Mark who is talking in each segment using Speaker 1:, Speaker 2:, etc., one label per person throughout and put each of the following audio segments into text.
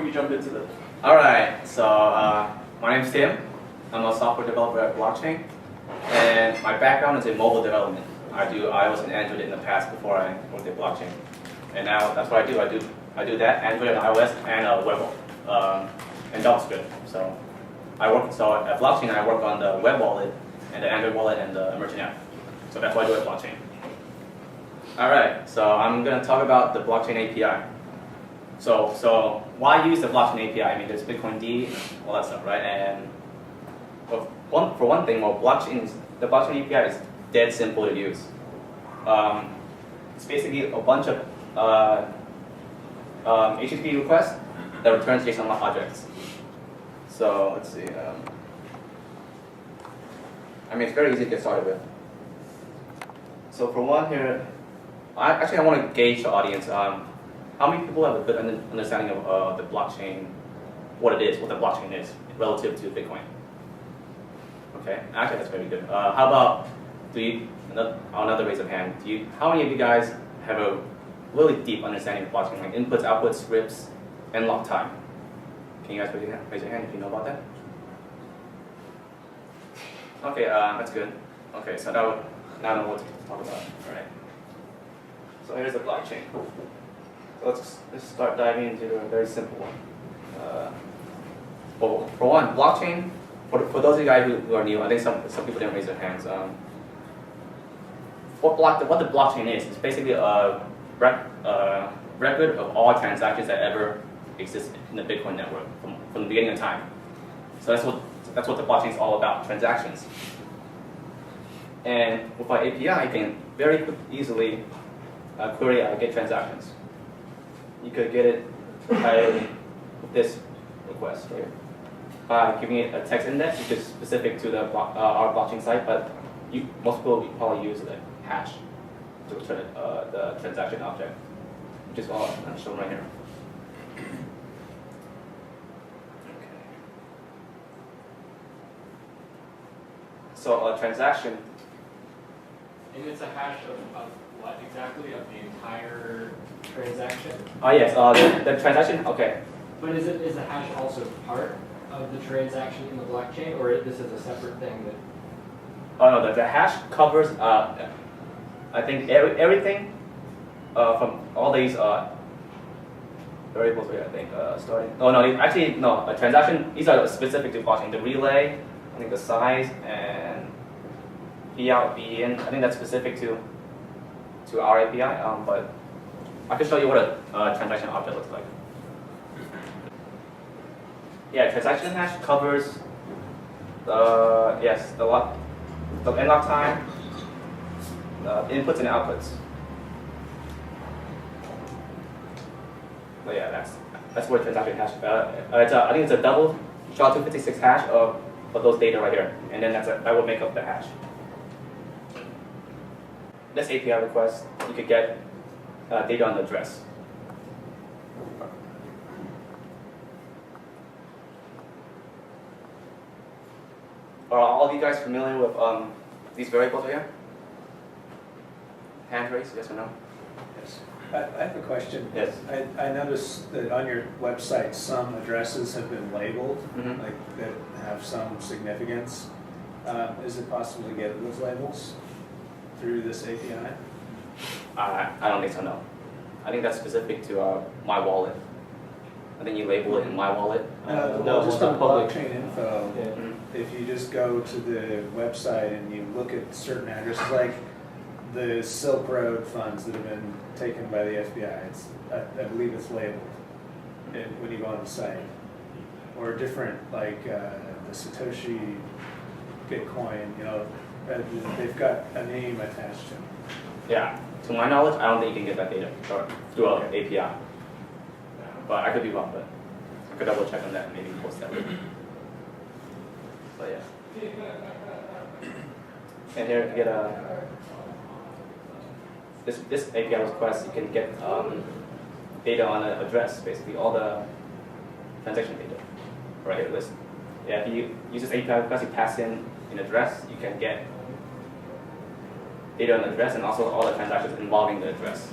Speaker 1: Before you jump into this.
Speaker 2: All right, so my name's Tim. I'm a software developer at Blockchain, and my background is in mobile development. I do iOS and Android in the past before I worked at Blockchain, and now that's what I do. I do that Android and iOS and web and JavaScript. So at Blockchain I work on the web wallet and the Android wallet and the emerging app. So that's what I do at Blockchain. All right, so I'm going to talk about the Blockchain API. So why use the Blockchain API? I mean, there's Bitcoin D, all that stuff, right? And for one thing, the Blockchain API is dead simple to use. It's basically a bunch of HTTP requests that returns JSON objects. So let's see. I mean, it's very easy to get started with. So for one here, I want to gauge the audience. How many people have a good understanding of the blockchain, what it is, what the blockchain is relative to Bitcoin? Okay, actually that's very good. How about, another raise of hand, how many of you guys have a really deep understanding of blockchain, like inputs, outputs, scripts, and lock time? Can you guys raise your hand if you know about that? Okay, that's good. Okay, so now I know what to talk about. All right. So here's the blockchain. So let's start diving into a very simple one. Well, for one, blockchain. For those of you guys who are new, I think some people didn't raise their hands. What the blockchain is basically a record of all transactions that ever exist in the Bitcoin network from the beginning of time. So that's what the blockchain is all about, transactions. And with our API, you can very easily query get transactions. You could get it by this request here. By giving it a text index, which is specific to our blockchain site, but most people will probably use the hash to return the transaction object, which is all I'm showing right here. Okay. So a transaction.
Speaker 3: And it's a hash of what exactly? Of the entire transaction?
Speaker 2: Yes, the transaction, okay.
Speaker 3: But is the hash also part of the transaction in the blockchain, or this is a separate thing that?
Speaker 2: Oh no, the hash covers, I think, everything from all these variables here, I think, starting. Oh no, actually, no, a transaction, these are specific to blockchain. The relay, I think the size, and B out, B in, I think that's specific to our API, but I can show you what a transaction object looks like. Yeah, transaction hash covers the end lock time, the inputs and outputs. But yeah, that's what transaction hash. I think it's a double SHA-256 hash of those data right here, and then that will make up the hash. This API request, you could get data on the address. Are all of you guys familiar with these variables right here? Hand raise, yes or no?
Speaker 4: Yes. I have a question.
Speaker 2: Yes.
Speaker 4: I noticed that on your website some addresses have been labeled, like that have some significance. Is it possible to get those labels through this API?
Speaker 2: I don't think so, no. I think that's specific to my wallet. I think you label it in my wallet.
Speaker 4: No, just on
Speaker 3: public.
Speaker 4: Blockchain.info.
Speaker 3: Yeah.
Speaker 4: If you just go to the website and you look at certain addresses, like the Silk Road funds that have been taken by the FBI, I believe it's labeled when you go on the site. Or different, like the Satoshi Bitcoin, they've got a name attached to them.
Speaker 2: Yeah, to my knowledge, I don't think you can get that data through an API. But I could be wrong, but I could double check on that and maybe post that later. But yeah. And here you get this API request, you can get data on an address, basically all the transaction data right here listed. Yeah, if you use this API request, you pass in an address, you can get data on the address and also all the transactions involving the address.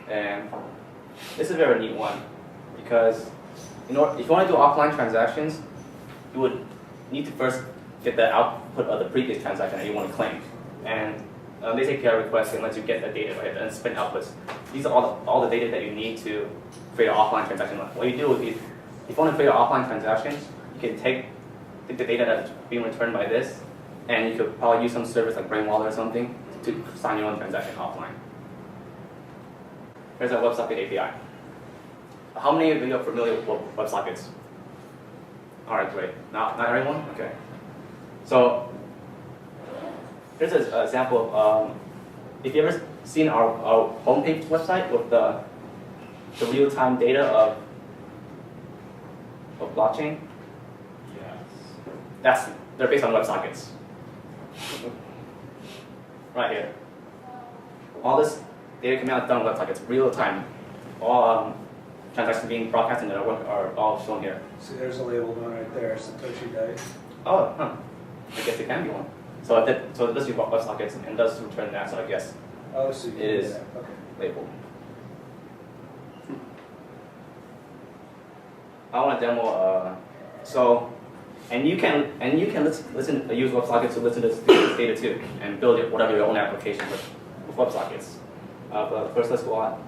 Speaker 2: And this is a very neat one because if you want to do offline transactions, you would need to first get the output of the previous transaction that you want to claim. And they take care of requests and lets you get the data, right, and spin outputs. These are all the data that you need to create an offline transaction. What you do is if you want to create an offline transaction, you can take the data that's being returned by this, and you could probably use some service like Brain Wallet or something to sign your own transaction offline. Here's a WebSocket API. How many of you are familiar with WebSockets? All right, great. Not everyone? Okay. So here's an example of, if you ever seen our homepage website with the real-time data of blockchain,
Speaker 3: Yes.
Speaker 2: they're based on WebSockets. Right here. All this data coming out done on WebSockets, real-time. All transactions being broadcast in the network are all shown here.
Speaker 4: See, there's a labeled one right there, Satoshi Dice.
Speaker 2: Oh, huh. I guess it can be one. So it does use WebSockets and does return that, so I guess
Speaker 4: Oh, so you can
Speaker 2: it
Speaker 4: do
Speaker 2: is
Speaker 4: that. Okay.
Speaker 2: labeled. I want to demo. And you can use WebSockets to listen to this data too, and build it whatever your own application with WebSockets. But first, let's go on.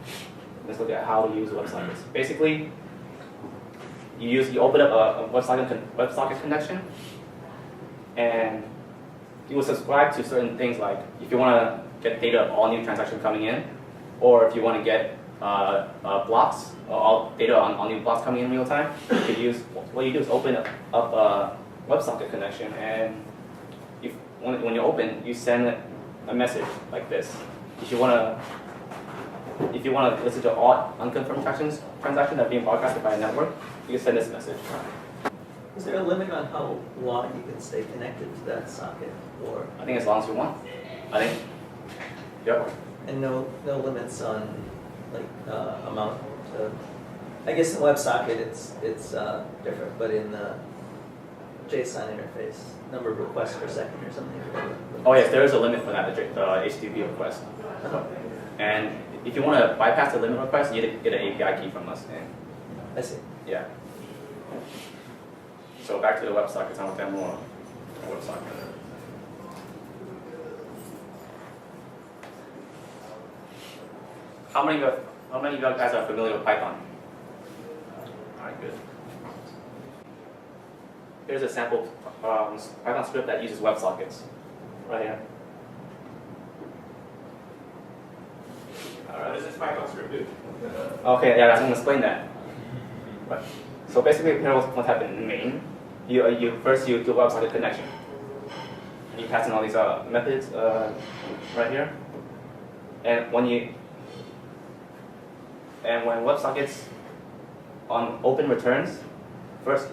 Speaker 2: Let's look at how to use WebSockets. Basically, you open up a WebSocket connection, and you will subscribe to certain things like if you want to get data of all new transactions coming in, or if you want to get blocks, all data on new blocks coming in real time. You could use, what you do is open up a WebSocket connection, and when you open, you send a message like this. If you want to listen to all unconfirmed transactions that are being broadcasted by a network, you can send this message.
Speaker 1: Is there a limit on how long you can stay connected to that socket, or
Speaker 2: I think as long as you want. I think. Yep.
Speaker 1: and no limits on like amount of? I guess in WebSocket it's different, but in the JSON interface, number of requests per second or something.
Speaker 2: Oh yes, there is a limit for that, the HTTP request. And if you want to bypass the limit request, you need to get an API key from us. And
Speaker 1: I see.
Speaker 2: yeah. So back to the WebSockets, I want to demo a WebSocket. How many of you guys are familiar with Python? All right, good. Here's a sample Python script that uses WebSockets. Right here.
Speaker 3: What does this Python script do?
Speaker 2: Okay, yeah, I'm going to explain that. Right. So basically, here's what happened in main. You first do a WebSocket connection. And you pass in all these methods right here. And when WebSockets on open returns, first,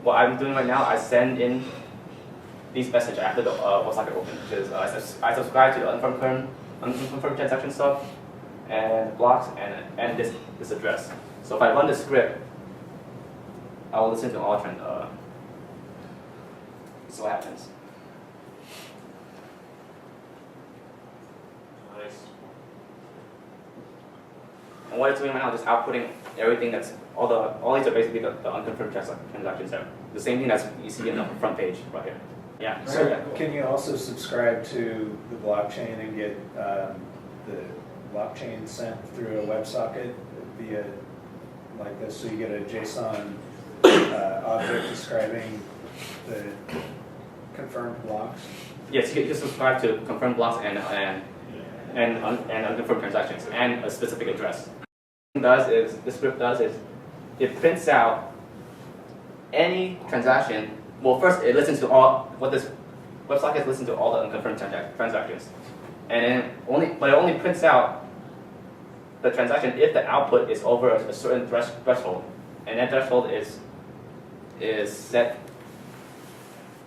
Speaker 2: what I'm doing right now, I send in these messages after the WebSocket open, because I subscribe to the unconfirmed transaction stuff and blocks and this address. So if I run the script, I will listen to all trend. So what happens?
Speaker 3: Nice.
Speaker 2: And what it's doing right now is just outputting everything that's all these are basically the unconfirmed transactions there. The same thing as you see in the front page right here. Yeah.
Speaker 4: So
Speaker 2: yeah.
Speaker 4: can you also subscribe to the blockchain and get the blockchain sent through a WebSocket via like this? So you get a JSON object describing the confirmed blocks?
Speaker 2: Yes, you can subscribe to confirmed blocks and unconfirmed transactions and a specific address. What this script does is it prints out any transaction. Well, first it listens to this WebSocket listens to all the unconfirmed transactions, and then it only prints out the transaction if the output is over a certain threshold, and that threshold is set.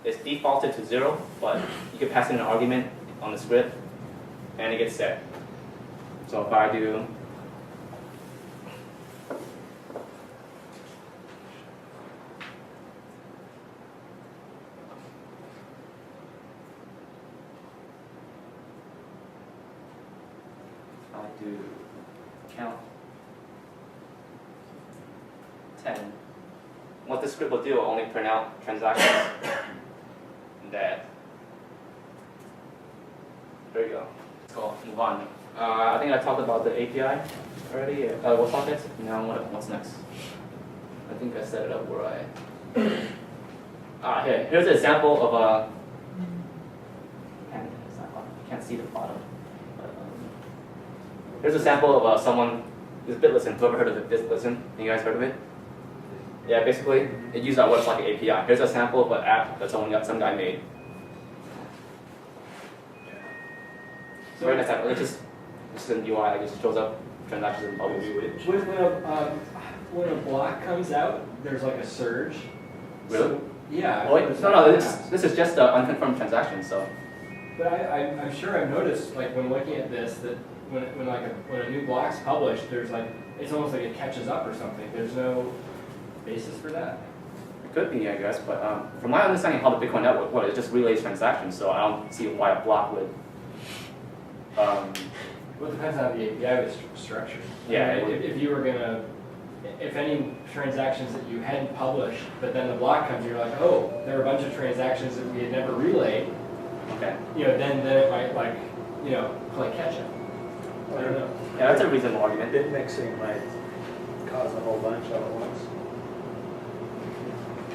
Speaker 2: It's defaulted to 0, but you can pass in an argument on the script, and it gets set. So if I do count And what this script will do will only print out transactions that. There you go. Let's go move on. I think I talked about the API already. WebSockets. Now what's next? I think I set it up where here's an example of a. Can't see the bottom. But, here's a sample of someone. This BitListen. Whoever heard of it? BitListen? You guys heard of it? Yeah, basically, it uses our WebSocket API. Here's a sample of an app that some guy made. So very nice app. This is an UI. It just shows up transactions and bubbles.
Speaker 3: When a block comes out, there's like a surge.
Speaker 2: Really?
Speaker 3: So, yeah.
Speaker 2: Oh, wait, no. This is just an unconfirmed transaction. So.
Speaker 3: But I'm sure I've noticed, like when looking at this, that when a new block's published, there's like it's almost like it catches up or something. There's no basis for that.
Speaker 2: It could be, I guess, but from my understanding, how the Bitcoin network works, it just relays transactions. So I don't see why a block would.
Speaker 3: Well, it depends on how the API was structured.
Speaker 2: Yeah.
Speaker 3: I mean, if you were gonna, if any transactions that you hadn't published, but then the block comes, you're like, oh, there are a bunch of transactions that we had never relayed.
Speaker 2: Okay.
Speaker 3: Then it might play catch up. I don't know.
Speaker 2: Yeah, that's a reasonable argument.
Speaker 4: Bit mixing might cause a whole bunch all at once.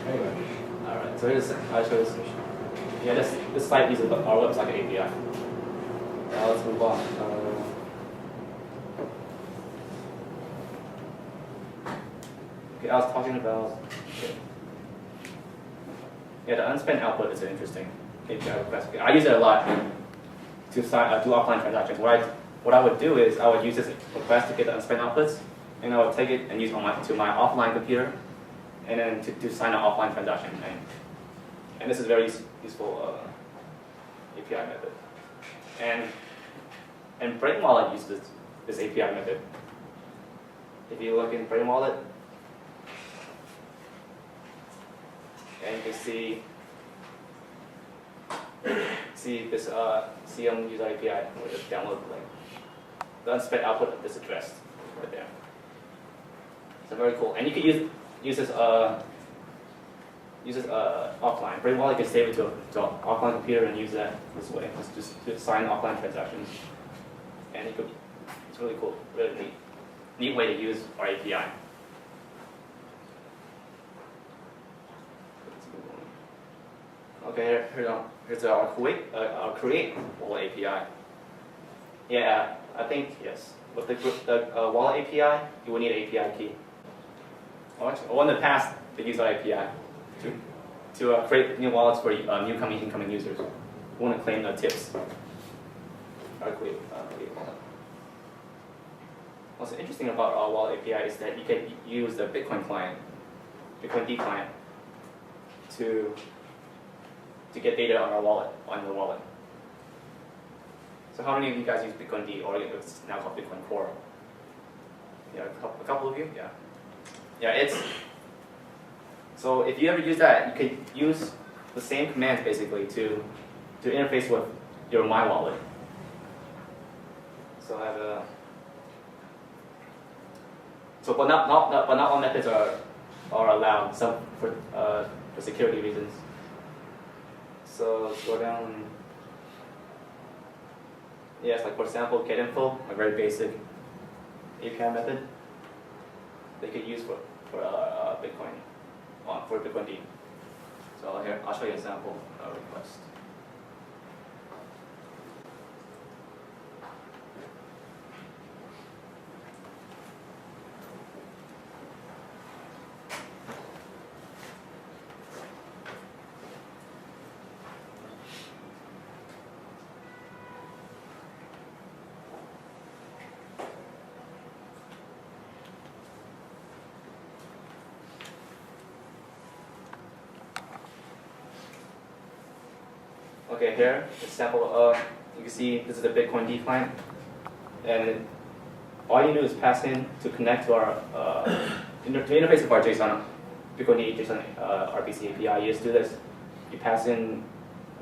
Speaker 3: Anyway.
Speaker 2: All right. So I'll show this. Yeah, this slide uses our WebSocket API. Now let's move on. Okay, I was talking about. Yeah, the unspent output is interesting. API request. I use it a lot to do offline transactions. What I would do is I would use this request to get the unspent outputs, and I would take it and use it to my offline computer, and then to sign an offline transaction. And this is very useful API method. And Brain Wallet uses this API method. If you look in Brain Wallet, and you can see this CM user API, or just download the link. The unspent output of this address right there. So very cool. And you can use this offline. Brain Wallet can save it to an offline computer and use that this way, just to sign offline transactions. And it's really cool, really neat way to use our API. Okay, here's our create wallet API. Yeah, I think yes. With the wallet API, you will need an API key. Well, in the past, they used our API to create new wallets for new incoming users who want to claim the tips. Create wallet. What's interesting about our wallet API is that you can use the Bitcoin client, Bitcoin D client, to get data on the wallet. So how many of you guys use Bitcoin D, or it's now called Bitcoin Core? Yeah, a couple of you. Yeah. Yeah, so if you ever use that, you could use the same commands basically to interface with your My Wallet. So I have but not all methods are allowed. Some for security reasons. So let's go down. Yes, like for example, get.info, a very basic API method they could use for Bitcoin, for Bitcoin D. So here, I'll show you an example request. Okay, here, example, you can see this is the Bitcoin D client, and all you do is pass in to connect to our the interface of our JSON, Bitcoin D JSON RPC API. You just do this, you pass in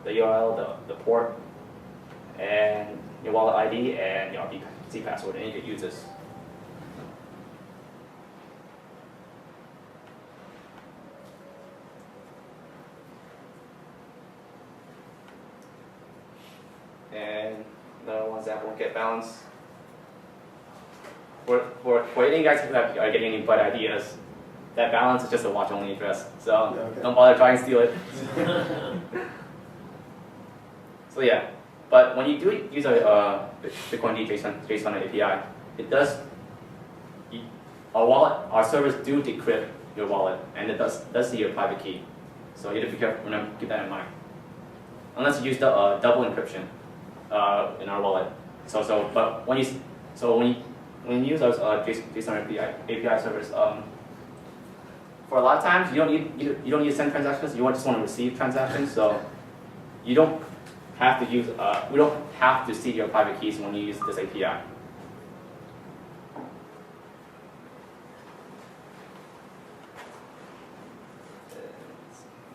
Speaker 2: the URL, the port, and your wallet ID and your RPC password, and you can use this. another one example, get balance. For any guys who are getting any bad ideas, that balance is just a watch-only address. So
Speaker 4: Okay.
Speaker 2: don't bother trying to steal it. So yeah, but when you do use a Bitcoin D JSON API, it does. Our servers do decrypt your wallet, and it does see your private key. So you have to be careful. Remember, keep that in mind. Unless you use the double encryption in our wallet. But when you use those JSON API servers, for a lot of times you don't need to send transactions. You just want to receive transactions. So you don't have to use. We don't have to see your private keys when you use this API.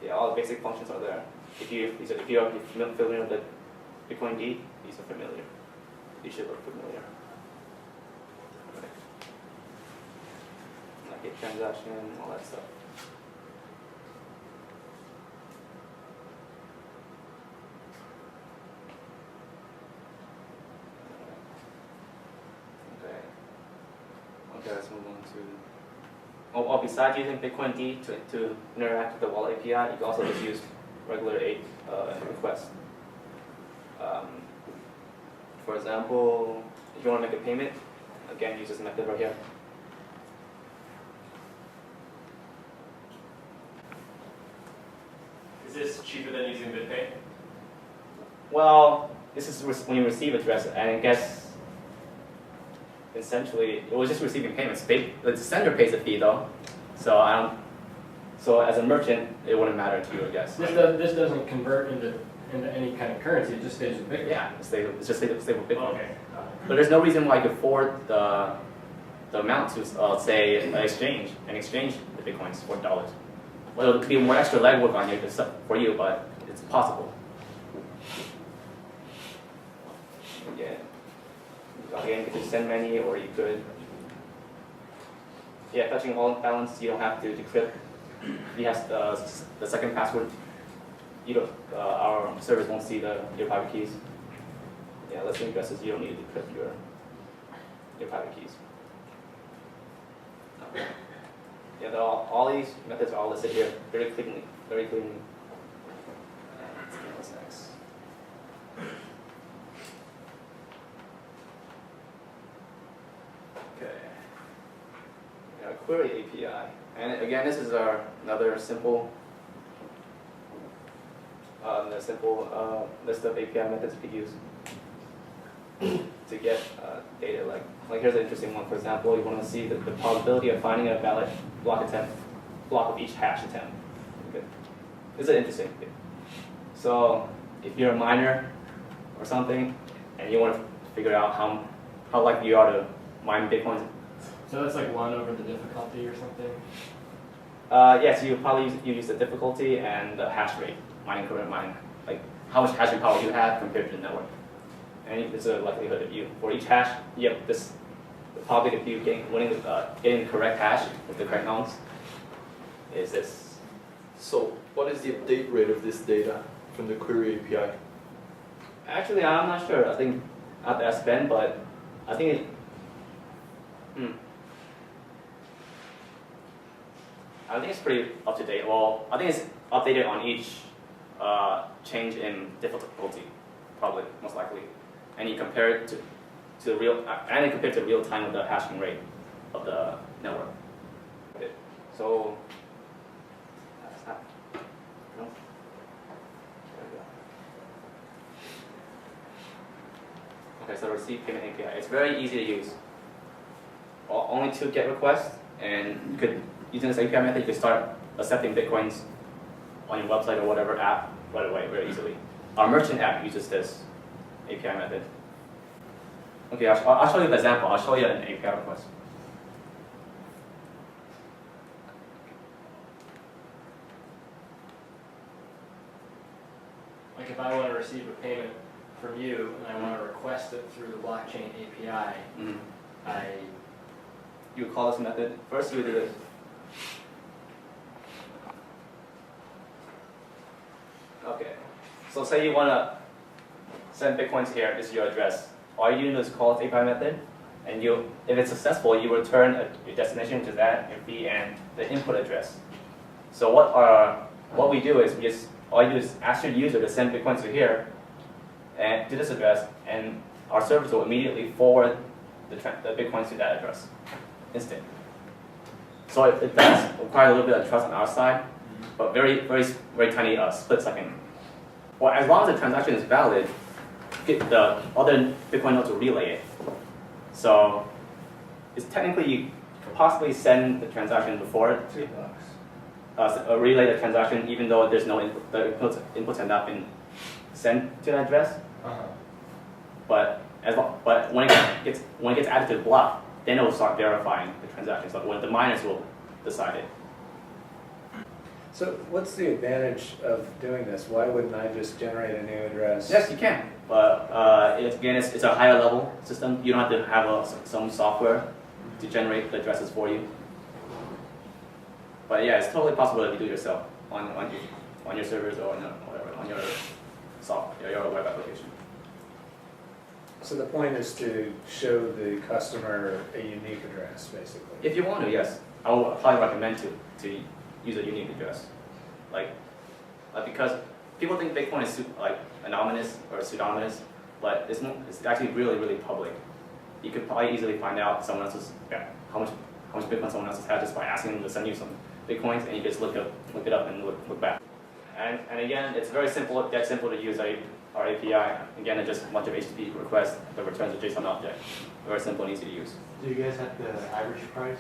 Speaker 2: Yeah, all the basic functions are there. If you're familiar with the Bitcoin D, these are familiar. These should look familiar. Right. Like a transaction, all that stuff. Okay, let's move on to. Well, besides using Bitcoin D to interact with the wallet API, you can also just use regular requests. For example, if you want to make a payment, again, use this method right here.
Speaker 3: Is this cheaper than using BitPay?
Speaker 2: Well, this is when you receive address, and I guess essentially it was just receiving payments. The sender pays a fee though, so I don't. So as a merchant, it wouldn't matter to you, I guess.
Speaker 3: This doesn't convert into any kind of currency. It just stays with Bitcoin.
Speaker 2: Yeah, it's just stay with Bitcoin.
Speaker 3: Okay.
Speaker 2: But there's no reason why you could forward the amount to say an exchange the bitcoins for dollars. Well, it'll be more extra legwork on you for you, but it's possible. Yeah. Again, you could send many, or you could. Yeah, touching wallet balance, you don't have to decrypt. You have the second password. You don't. Our servers won't see your private keys. Yeah, listing addresses, you don't need to decrypt your private keys. Okay. Yeah, all these methods are all listed here very cleanly. Let's see what's next. Okay. Yeah, query API, and again, this is another simple list of API methods we use to get data. Like here's an interesting one. For example, you want to see the probability of finding a valid block of each hash attempt. Okay. This is interesting. So if you're a miner or something, and you want to figure out how likely you are to mine Bitcoins.
Speaker 3: So that's like 1 over the difficulty or something?
Speaker 2: Yes, you probably use the difficulty and the hash rate, current mining, like how much hashing power you have compared to the network. And it's a likelihood of you, for each hash, the probability of you getting the correct hash with the correct nonce is this.
Speaker 5: So what is the update rate of this data from the query API?
Speaker 2: Actually, I'm not sure. I think I have to ask Ben, but I think it. I think it's pretty up to date. Well, I think it's updated on each change in difficulty, probably most likely, and you compare it to the real time with the hashing rate of the network. Okay. So. No. Okay, so receive payment API. It's very easy to use. Only 2 GET requests, and you could, using this API method, you could start accepting Bitcoins on your website or whatever app right away, very easily. Our merchant app uses this API method. Okay, I'll show you an example. I'll show you an API request.
Speaker 3: Like if I want to receive a payment from you and I want to request it through the blockchain API,
Speaker 2: You would call this method. First, you would do this. Okay. So say you want to send Bitcoins here, this is your address. All you do is call this API method, and if it's successful, you return your destination, which is that, your fee, and the input address. So what we do is all you do is ask your user to send Bitcoins to here, and to this address, and our service will immediately forward the Bitcoins to that address, instant. So it does require a little bit of trust on our side, but very, very, very tiny split second. Well, as long as the transaction is valid, the other Bitcoin nodes will relay it. So it's technically you could possibly send the transaction before it, relay the transaction, even though there's no the inputs have not been sent to that address. But when it gets added to the block, then it will start verifying the transaction. So when the miners will decide it.
Speaker 4: So what's the advantage of doing this? Why wouldn't I just generate a new address?
Speaker 2: Yes, you can. But it's a higher level system. You don't have to have some software to generate the addresses for you. But yeah, it's totally possible if you do it yourself on your servers or on your web application.
Speaker 4: So the point is to show the customer a unique address, basically.
Speaker 2: If you want to, yes, I would probably recommend to use a unique address, because people think Bitcoin is anonymous or pseudonymous, but it's actually really, really public. You could probably easily find out someone else's how much Bitcoin someone else has had just by asking them to send you some Bitcoins, and you just look it up and look back. And again, it's very simple. That's simple to use our API. Again, it's just a bunch of HTTP requests that returns a JSON object. Very simple and easy to use.
Speaker 6: Do you guys have the average price?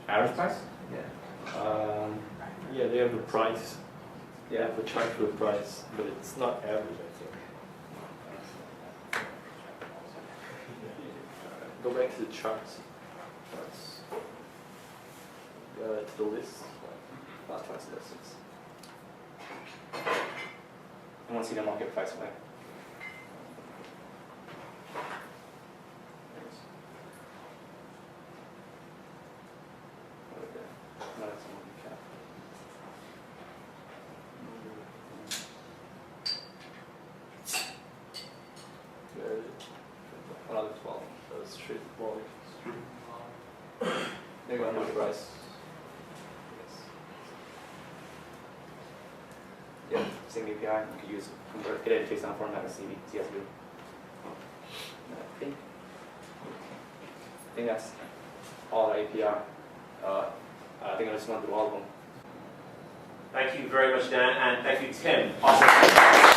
Speaker 2: Average price?
Speaker 1: Yeah.
Speaker 5: Yeah, they have the price. They
Speaker 2: Yeah.
Speaker 5: have a chart for the price, but it's not average, I think. Go back to the charts. To the list.
Speaker 2: Last price list. I want to see the market price way. Another 12.
Speaker 5: That's straight volume.
Speaker 2: Maybe one more price. Yeah, same API. You could use get it in JSON format as CSV. I think that's all the API. I think I just went through all of them.
Speaker 7: Thank you very much, Dan, and thank you, Tim. Awesome.